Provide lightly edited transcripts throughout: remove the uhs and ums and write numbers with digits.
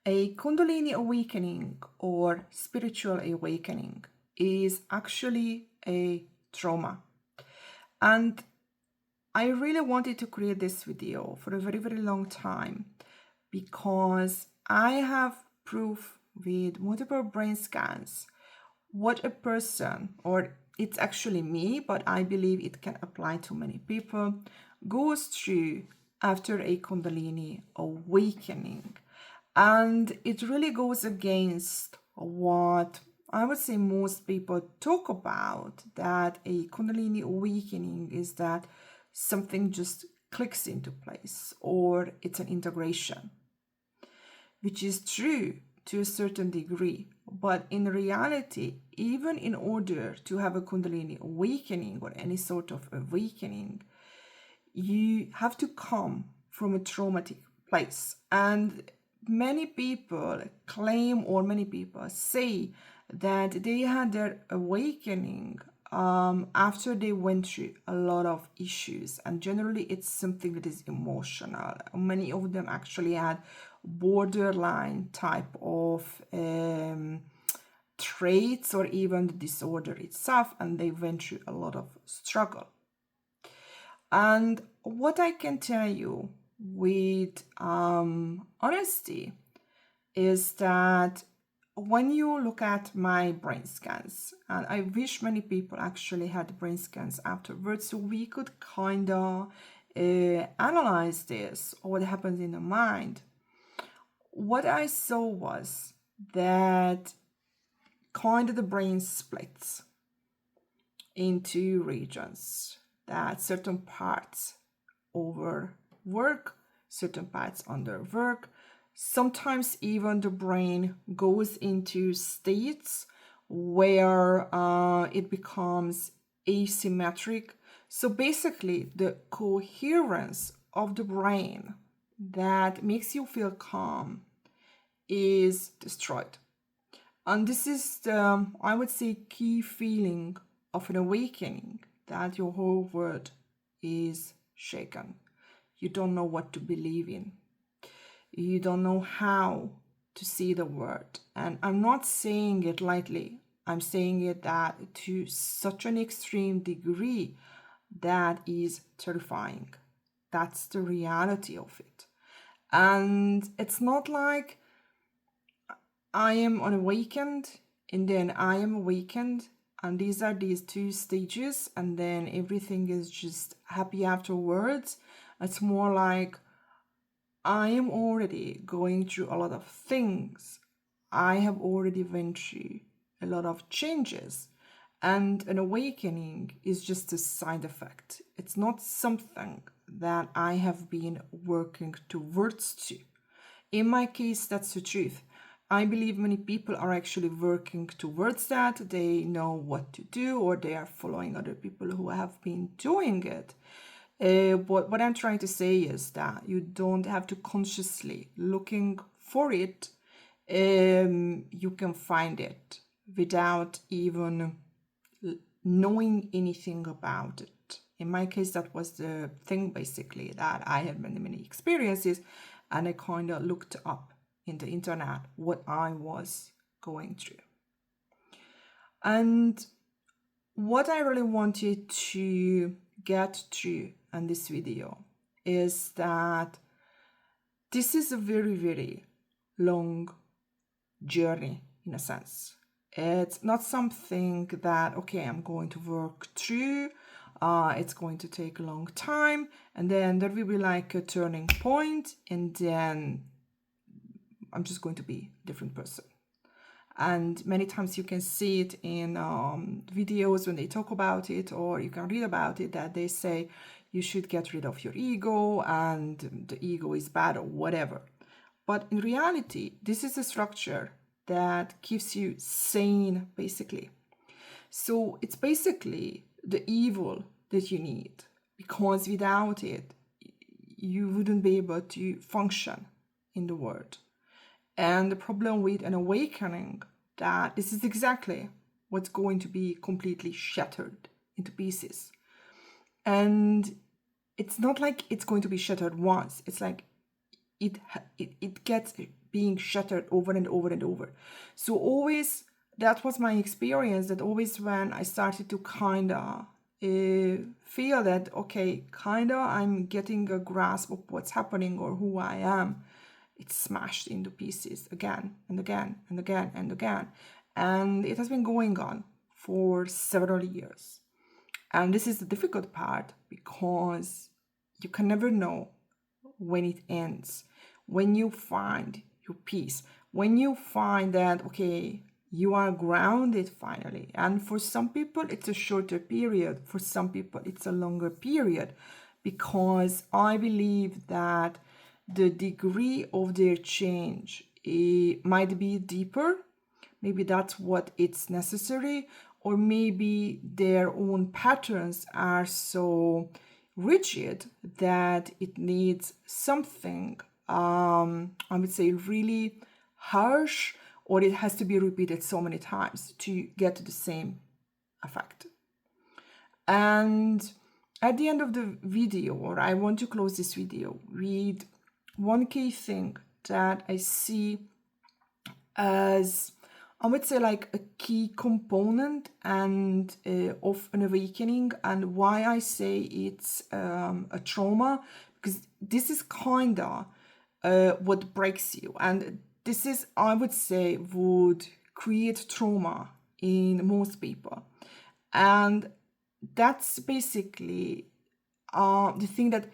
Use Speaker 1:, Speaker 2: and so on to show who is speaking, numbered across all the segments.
Speaker 1: A Kundalini awakening or spiritual awakening is actually a trauma. And I really wanted to create this video for a very, very long time because I have proof with multiple brain scans what a person, or it's actually me, but I believe it can apply to many people, goes through after a Kundalini awakening. And it really goes against what I would say most people talk about, that a Kundalini awakening is that something just clicks into place or it's an integration, which is true to a certain degree. But in reality, even in order to have a Kundalini awakening or any sort of awakening, you have to come from a traumatic place. And many people claim, or many people say, that they had their awakening after they went through a lot of issues, and generally it's something that is emotional. Many of them actually had borderline type of traits or even the disorder itself, and they went through a lot of struggle. And what I can tell you with honesty is that when you look at my brain scans, and I wish many people actually had brain scans afterwards so we could kind of analyze this, or what happens in the mind. What I saw was that kind of the brain splits into regions, that certain parts overwork, certain parts underwork. Sometimes even the brain goes into states where it becomes asymmetric. So basically, the coherence of the brain that makes you feel calm is destroyed. And this is the, I would say, key feeling of an awakening, that your whole world is shaken. You don't know what to believe in. You don't know how to see the world. And I'm not saying it lightly. I'm saying it that to such an extreme degree that is terrifying. That's the reality of it. And it's not like I am unawakened and then I am awakened, and these are these two stages, and then everything is just happy afterwards. It's more like I am already going through a lot of things. I have already went through a lot of changes, and an awakening is just a side effect. It's not something that I have been working towards to. In my case, that's the truth. I believe many people are actually working towards that. They know what to do, or they are following other people who have been doing it. But what I'm trying to say is that you don't have to consciously looking for it. You can find it without even knowing anything about it. In my case, that was the thing, basically, that I had many, many experiences, and I kind of looked up in the internet what I was going through. And what I really wanted to get to in this video is that this is a very, very long journey, in a sense. It's not something that, okay, I'm going to work through, it's going to take a long time, and then there will be like a turning point, and then I'm just going to be a different person. And many times you can see it in videos when they talk about it, or you can read about it, that they say you should get rid of your ego and the ego is bad or whatever. But in reality, this is a structure that keeps you sane, basically. So it's basically the evil that you need, because without it, you wouldn't be able to function in the world. And the problem with an awakening, that this is exactly what's going to be completely shattered into pieces. And it's not like it's going to be shattered once. It's like it gets being shattered over and over and over. So always, that was my experience, that always when I started to kinda feel that, okay, kinda I'm getting a grasp of what's happening or who I am, it's smashed into pieces again and again and again and again. And it has been going on for several years. And this is the difficult part, because you can never know when it ends, when you find your peace, when you find that, okay, you are grounded finally. And for some people, it's a shorter period. For some people, it's a longer period, because I believe that the degree of their change might be deeper. Maybe that's what it's necessary, or maybe their own patterns are so rigid that it needs something, I would say, really harsh, or it has to be repeated so many times to get to the same effect. And at the end of the video, or I want to close this video with one key thing that I see as, I would say, like a key component and of an awakening, and why I say it's a trauma, because this is kinda what breaks you, and this is, I would say, would create trauma in most people. And that's basically the thing, that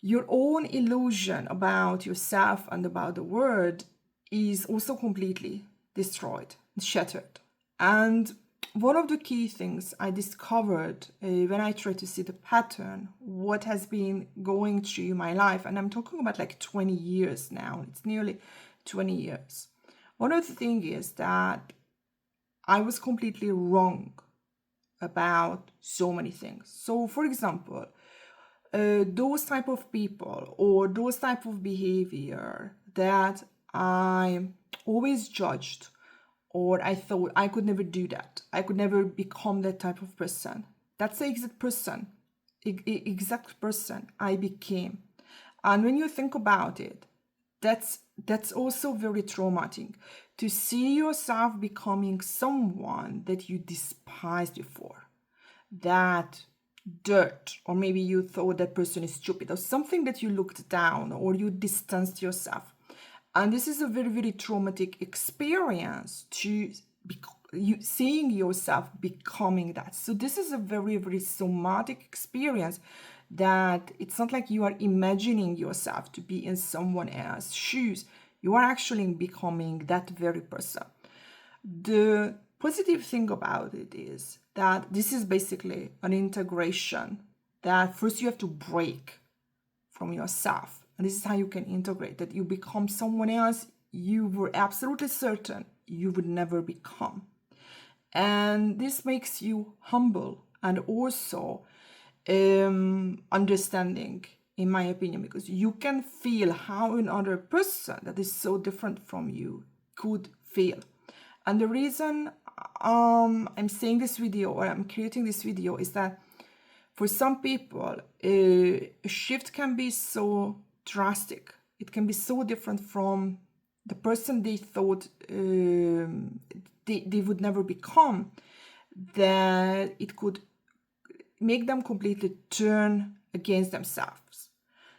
Speaker 1: your own illusion about yourself and about the world is also completely destroyed, shattered. And one of the key things I discovered when I tried to see the pattern, what has been going through my life, and I'm talking about like 20 years now, it's nearly 20 years. One of the things is that I was completely wrong about so many things. So, for example, those type of people or those type of behavior that I always judged, or I thought I could never do that, I could never become that type of person, that's the exact person I became. And when you think about it, that's also very traumatic, to see yourself becoming someone that you despised before, that dirt, or maybe you thought that person is stupid, or something that you looked down, or you distanced yourself. And this is a very, very traumatic experience, to you seeing yourself becoming that. So this is a very, very somatic experience, that it's not like you are imagining yourself to be in someone else's shoes. You are actually becoming that very person. The positive thing about it is that this is basically an integration, that first you have to break from yourself. And this is how you can integrate, that you become someone else you were absolutely certain you would never become. And this makes you humble and also understanding, in my opinion, because you can feel how another person that is so different from you could feel. And the reason I'm saying this video, or I'm creating this video, is that for some people, a shift can be so drastic. It can be so different from the person they thought they would never become, that it could make them completely turn against themselves.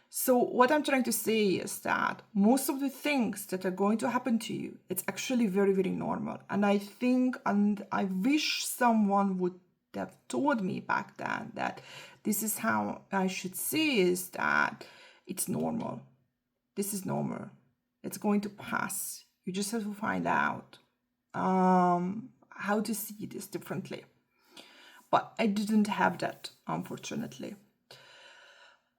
Speaker 1: So what I'm trying to say is that most of the things that are going to happen to you, it's actually very, very normal. And I think, and I wish someone would have told me back then that this is how I should see, is that it's normal. This is normal. It's going to pass. You just have to find out how to see this differently. But I didn't have that, unfortunately.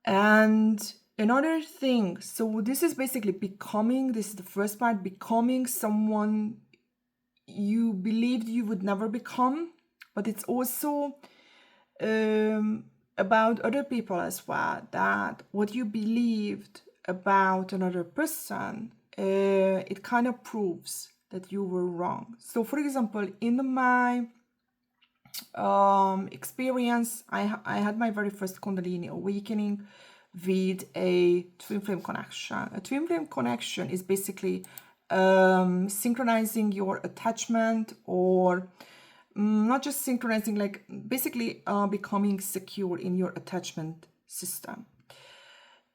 Speaker 1: And another thing, so this is basically becoming, this is the first part, becoming someone you believed you would never become, but it's also about other people as well, that what you believed about another person, it kind of proves that you were wrong. So for example, in my experience, I had my very first Kundalini awakening with a twin flame connection. A twin flame connection is basically synchronizing your attachment, or not just synchronizing, like basically becoming secure in your attachment system.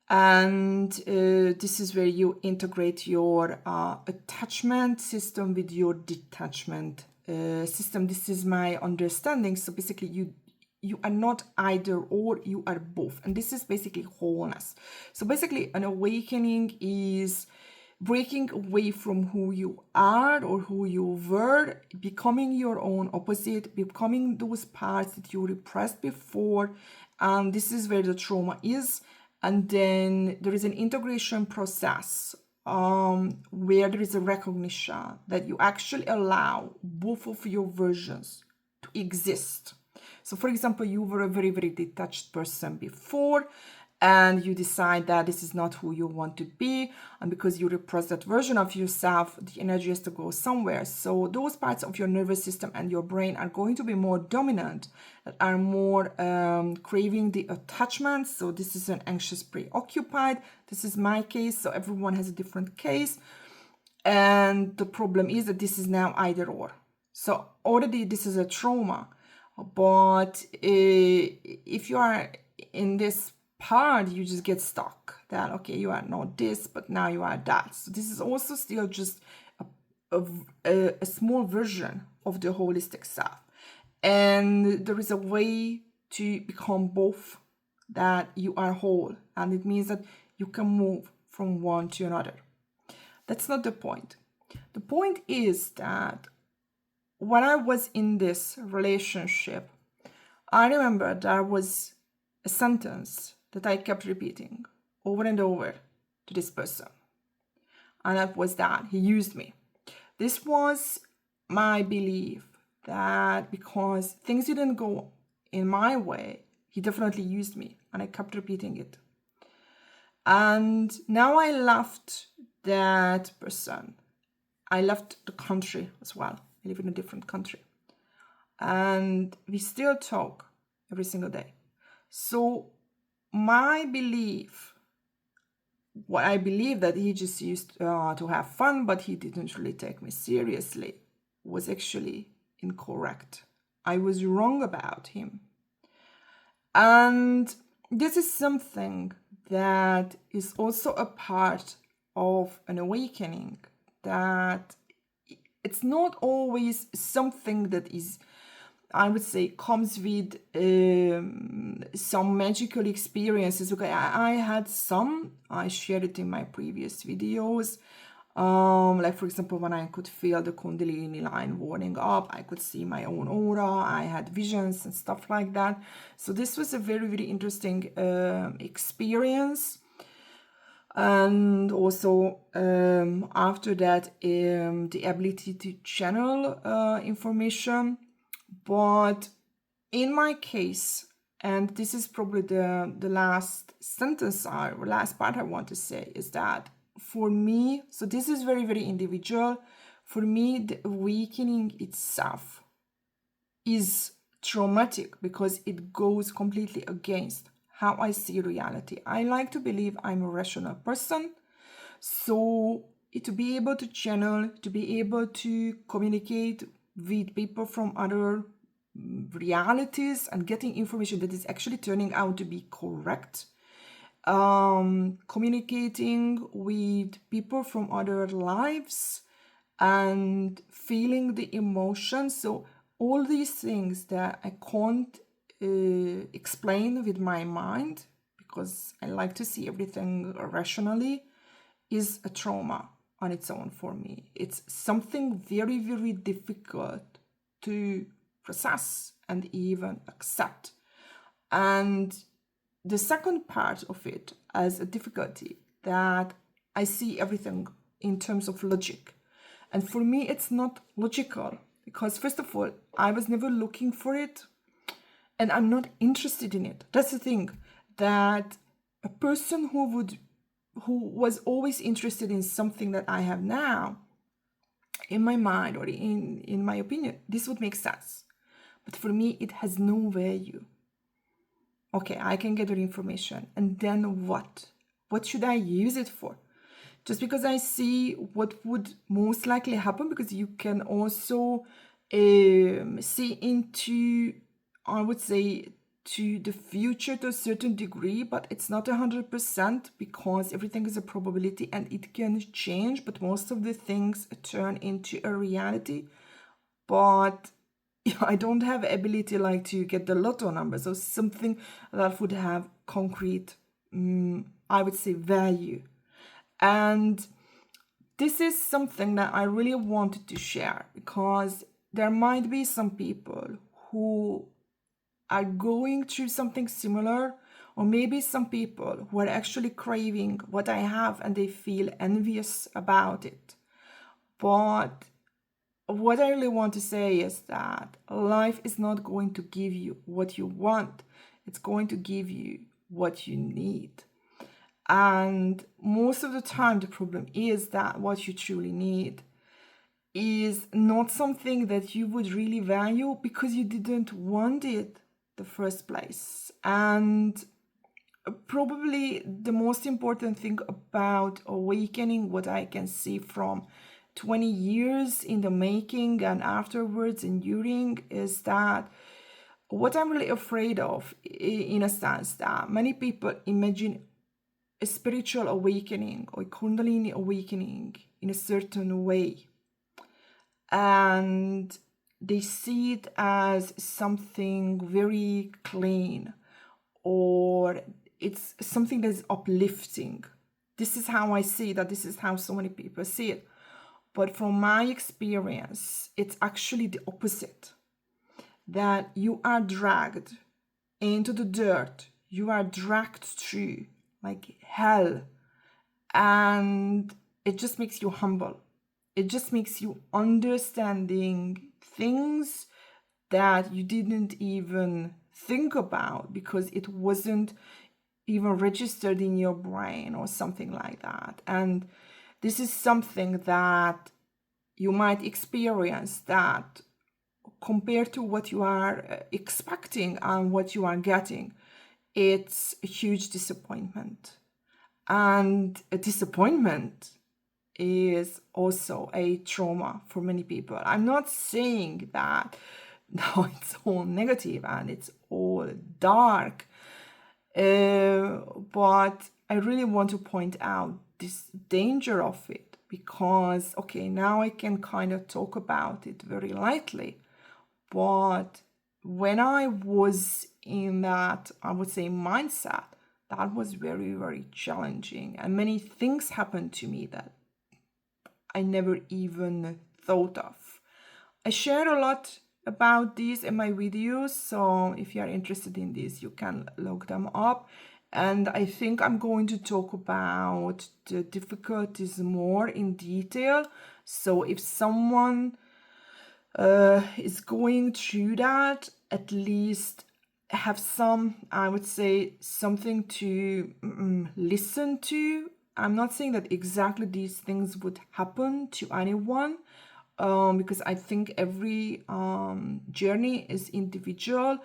Speaker 1: And this is where you integrate your attachment system with your detachment system. This is my understanding. So basically you are not either or, you are both, and this is basically wholeness. So basically an awakening is breaking away from who you are or who you were, becoming your own opposite, becoming those parts that you repressed before. And this is where the trauma is. And then there is an integration process where there is a recognition that you actually allow both of your versions to exist. So for example, you were a very, very detached person before, and you decide that this is not who you want to be. And because you repress that version of yourself, the energy has to go somewhere. So those parts of your nervous system and your brain are going to be more dominant, that are more craving the attachment. So this is an anxious preoccupied. This is my case. So everyone has a different case. And the problem is that this is now either or. So already this is a trauma. But if you are in this part, you just get stuck that, okay, you are not this, but now you are that. So this is also still just a small version of the holistic self. And there is a way to become both, that you are whole. And it means that you can move from one to another. That's not the point. The point is that when I was in this relationship, I remember there was a sentence that I kept repeating over and over to this person. And that was that he used me. This was my belief, that because things didn't go in my way, he definitely used me. And I kept repeating it. And now I left that person. I left the country as well. I live in a different country. And we still talk every single day. So my belief, what I believe that he just used to have fun, but he didn't really take me seriously, was actually incorrect. I was wrong about him. And this is something that is also a part of an awakening, that it's not always something that is, I would say, comes with some magical experiences. Okay, I had some, I shared it in my previous videos. Like for example, when I could feel the Kundalini line warming up, I could see my own aura, I had visions and stuff like that. So this was a very, very interesting experience. And also after that, the ability to channel information. But in my case, and this is probably the last sentence or last part I want to say, is that for me, so this is very, very individual. For me, the awakening itself is traumatic because it goes completely against how I see reality. I like to believe I'm a rational person. So to be able to channel, to be able to communicate with people from other realities and getting information that is actually turning out to be correct, communicating with people from other lives and feeling the emotions. So all these things that I can't explain with my mind, because I like to see everything rationally, is a trauma on its own for me. It's something very, very difficult to process and even accept. And the second part of it as a difficulty, that I see everything in terms of logic. And for me, it's not logical, because first of all, I was never looking for it and I'm not interested in it. That's the thing, that a person who was always interested in something that I have now, in my mind or in my opinion, this would make sense. But for me, it has no value. Okay, I can gather information. And then what? What should I use it for? Just because I see what would most likely happen, because you can also see into, I would say, to the future to a certain degree, but it's not 100% because everything is a probability and it can change, but most of the things turn into a reality. But I don't have ability like to get the lotto numbers or something that would have concrete, I would say, value. And this is something that I really wanted to share, because there might be some people who are going through something similar, or maybe some people who are actually craving what I have and they feel envious about it. But what I really want to say is that life is not going to give you what you want, it's going to give you what you need. And most of the time, the problem is that what you truly need is not something that you would really value because you didn't want it the first place. And probably the most important thing about awakening, what I can see from 20 years in the making and afterwards enduring, is that what I'm really afraid of, in a sense, that many people imagine a spiritual awakening or Kundalini awakening in a certain way, and they see it as something very clean, or it's something that is uplifting. This is how I see that. This is how so many people see it. But from my experience, it's actually the opposite. That you are dragged into the dirt. You are dragged through like hell. And it just makes you humble. It just makes you understanding things that you didn't even think about because it wasn't even registered in your brain or something like that. And this is something that you might experience, that compared to what you are expecting and what you are getting, it's a huge disappointment. And a disappointment is also a trauma for many people. I'm not saying that no, it's all negative and it's all dark, but I really want to point out this danger of it, because okay, now I can kind of talk about it very lightly, but when I was in that, I would say, mindset, that was very, very challenging, and many things happened to me that I never even thought of. I share a lot about these in my videos, so if you are interested in this, you can look them up. And I think I'm going to talk about the difficulties more in detail. So if someone is going through that, at least have some, I would say, something to listen to. I'm not saying that exactly these things would happen to anyone, because I think every journey is individual,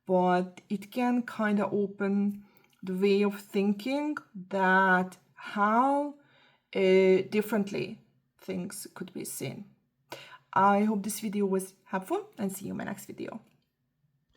Speaker 1: but it can kind of open the way of thinking that how differently things could be seen. I hope this video was helpful, and see you in my next video.